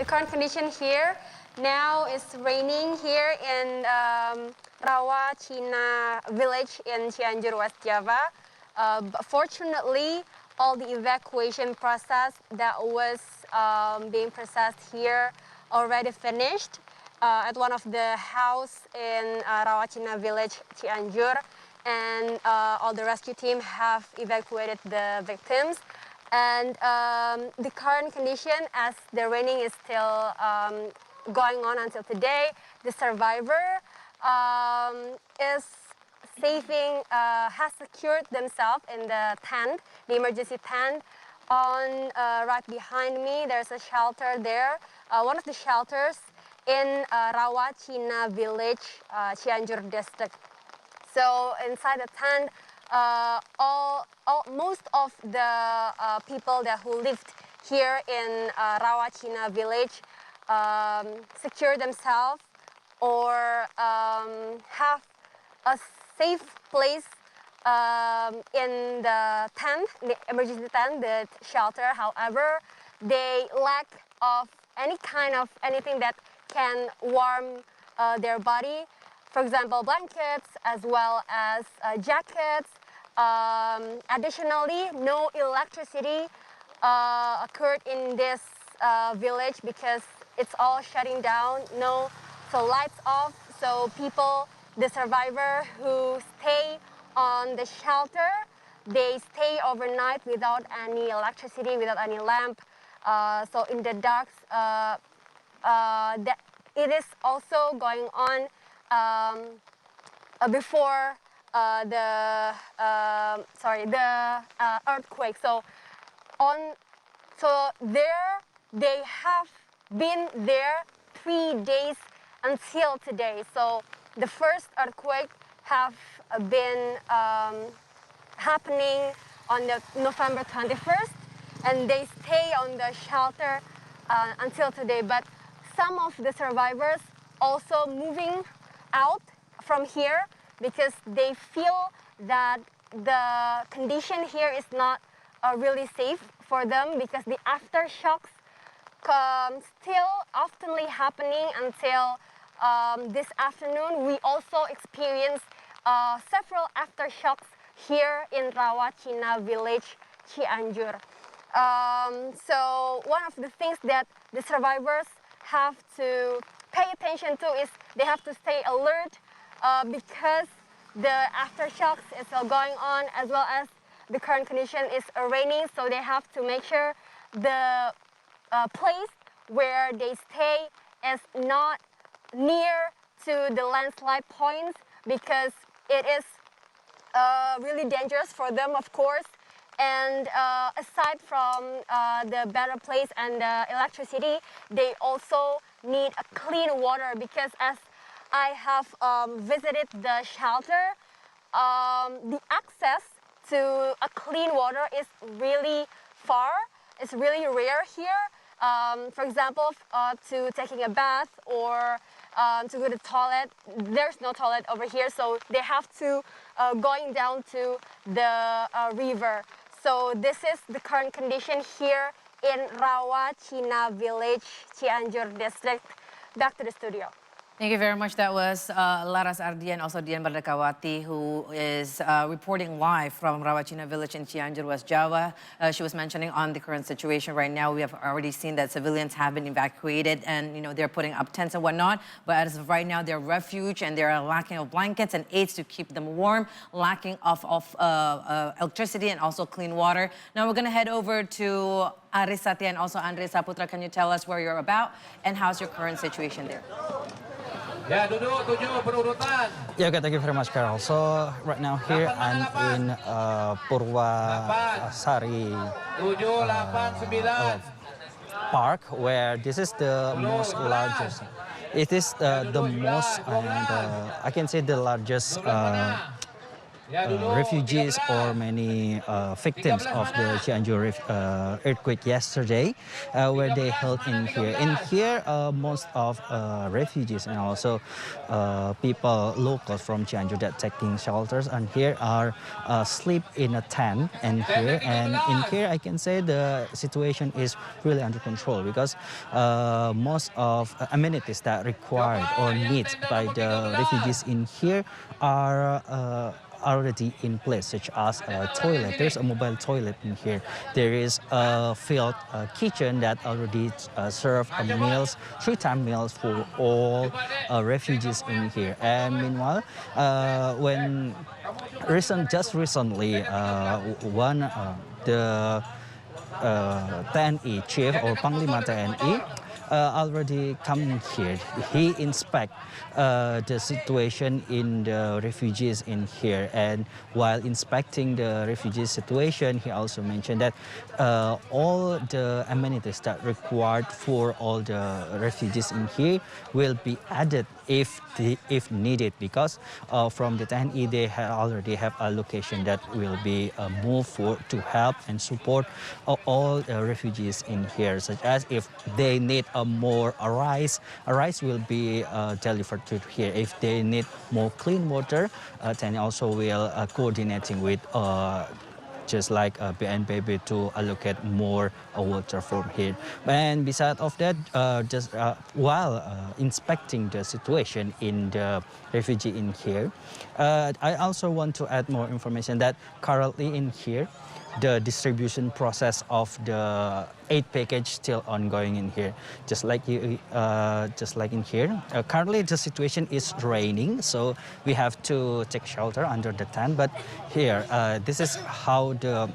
the current condition here. Now it's raining here in Rawa, Cina village in Cianjur, West Java. But fortunately, all the evacuation process that was being processed here already finished at one of the house in Rawa, Cina village, Cianjur. And all the rescue team have evacuated the victims. And the current condition, as the raining is still going on until today, the survivor is has secured themselves in the tent, the emergency tent. On right behind me, there's a shelter there, one of the shelters in Rawa, Cina village, Cianjur district. So inside the tent, most of the people who lived here in Rawa, Cina village secure themselves or have a safe place in the tent, the emergency tent, the shelter. However, they lack of anything that can warm their body. For example, blankets as well as jackets. Additionally, no electricity occurred in this village because it's all shutting down. So lights off. So people, the survivor who stay on the shelter, they stay overnight without any electricity, without any lamp. So in the dark, it is also going on before the earthquake. So there they have been there 3 days until today. So the first earthquake have been happening on the November 21st, and they stay on the shelter until today. But some of the survivors also moving out from here because they feel that the condition here is not really safe for them, because the aftershocks still oftenly happening until this afternoon. We also experienced several aftershocks here in Rawa, Cina village, Cianjur. So one of the things that the survivors have to pay attention to is they have to stay alert because the aftershocks is still going on, as well as the current condition is raining. So they have to make sure the place where they stay is not near to the landslide points, because it is really dangerous for them, of course. And aside from the better place and the electricity, they also need a clean water, because as I have visited the shelter, the access to a clean water is really far. It's really rare here. For example, to taking a bath or to go to the toilet, there's no toilet over here, so they have to going down to the river. So this is the current condition here in Rawa, Cina village, Cianjur district. Back to the studio. Thank you very much. That was Laras Ardian, also Dian Bardakawati, who is reporting live from Rawa, Cina village in Cianjur, West Java. She was mentioning on the current situation right now. We have already seen that civilians have been evacuated, and they're putting up tents and whatnot. But as of right now, they're refuge, and they're lacking of blankets and aids to keep them warm, lacking of electricity and also clean water. Now we're going to head over to Aris Satya and also Andre Saputra. Can you tell us where you're about and how's your current situation there? Ya, duduk, tujuh, berurutan. Yeah, okay, thank you very much, Carol. So right now here I'm in Purwasari Park, where this is the most largest. It is the most, and I can say the largest refugees or many victims of the Cianjur earthquake yesterday, where they held in here. In here, most of refugees and also people locals from Cianjur that taking shelters, and here are sleep in a tent. And in here, I can say the situation is really under control because most of amenities that required or needs by the refugees in here are already in place, such as a toilet. There's a mobile toilet in here. There is a filled kitchen that already serve meals, 3-time meals for all refugees in here. And meanwhile, just recently, the TNI chief or Panglima TNI already come here. He inspect the situation in the refugees in here, and while inspecting the refugee situation, he also mentioned that all the amenities that required for all the refugees in here will be added if needed, because from the TNI they already have a location that will be moved to help and support all the refugees in here, such as if they need more rice will be delivered to here. If they need more clean water, then also will coordinating with just like BNPB to allocate more water from here. And besides of that, just while inspecting the situation in the refugee in here, I also want to add more information that currently in here, the distribution process of the aid package still ongoing in here. Just like in here. Currently the situation is raining, so we have to take shelter under the tent. But here, this is how the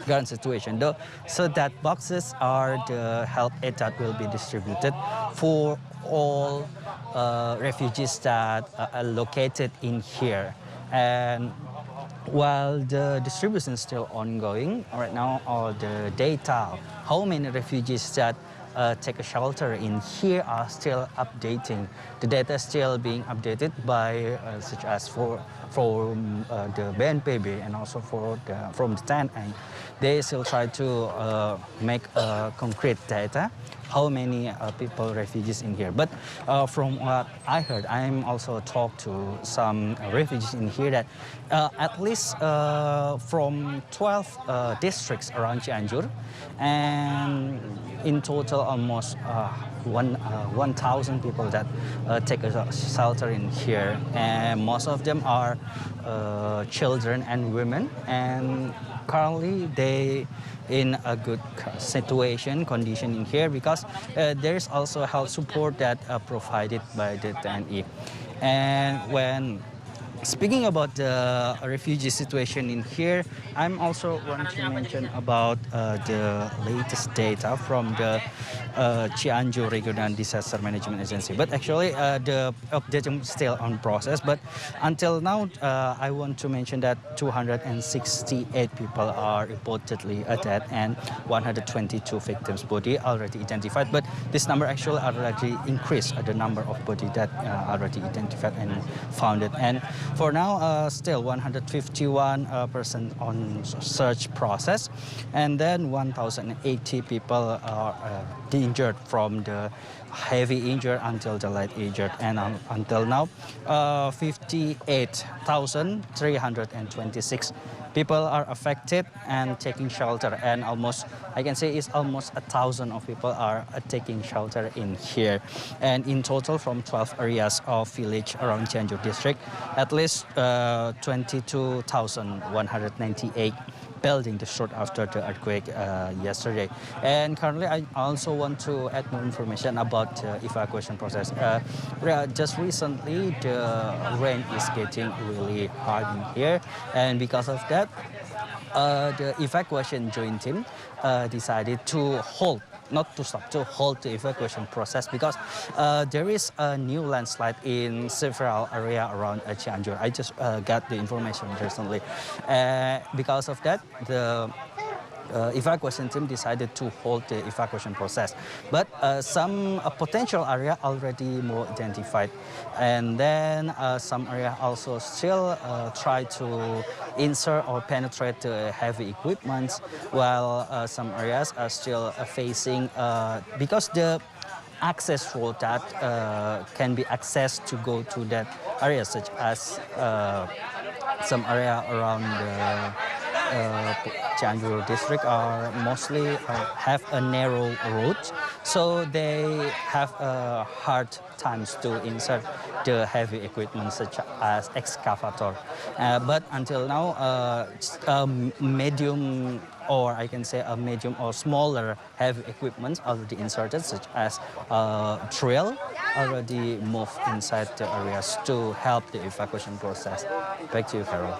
current situation. So that boxes are the help aid that will be distributed for all refugees that are located in here. And while the distribution is still ongoing, right now all the data, how many refugees that take a shelter in here are still updating. The data is still being updated by such as from the BNPB and also from the TNI. They still try to make concrete data how many people, refugees in here. But from what I heard, I'm also talked to some refugees in here that at least from 12 districts around Cianjur, and in total almost 1,000 people that take a shelter in here, and most of them are children and women, and currently they in a good condition in here, because there is also health support that provided by the TNI. And when speaking about the refugee situation in here, I'm also want to mention about the latest data from the Cianjur Regional Disaster Management Agency. But actually, the update is still on process. But until now, I want to mention that 268 people are reportedly dead and 122 victims' body already identified. But this number actually already increased the number of body that already identified and founded. And for now, still 151 person on search process, and then 1,080 people are injured from the heavy injured until the light injured, and until now, 58,326 people are affected and taking shelter, and almost, I can say, it's almost 1,000 of people are taking shelter in here. And in total, from 12 areas of village around Cianjur district, at least 22,198 building destroyed after the earthquake yesterday. And currently, I also want to add more information about the evacuation process. Just recently, the rain is getting really hard in here, and because of that, the evacuation joint team decided to hold, not to stop, to hold the evacuation process, because there is a new landslide in several areas around Cianjur. I just got the information recently. Because of that, the evacuation team decided to hold the evacuation process. But some potential area already more identified. And then some area also still try to insert or penetrate the heavy equipment, while some areas are still facing, because the access road that can be accessed to go to that area, such as some area around the Cianjur district are mostly have a narrow route, so they have hard times to insert the heavy equipment such as excavator. But until now, medium, or I can say a medium or smaller heavy equipment already inserted, such as drill, already moved inside the areas to help the evacuation process. Back to you, Carol.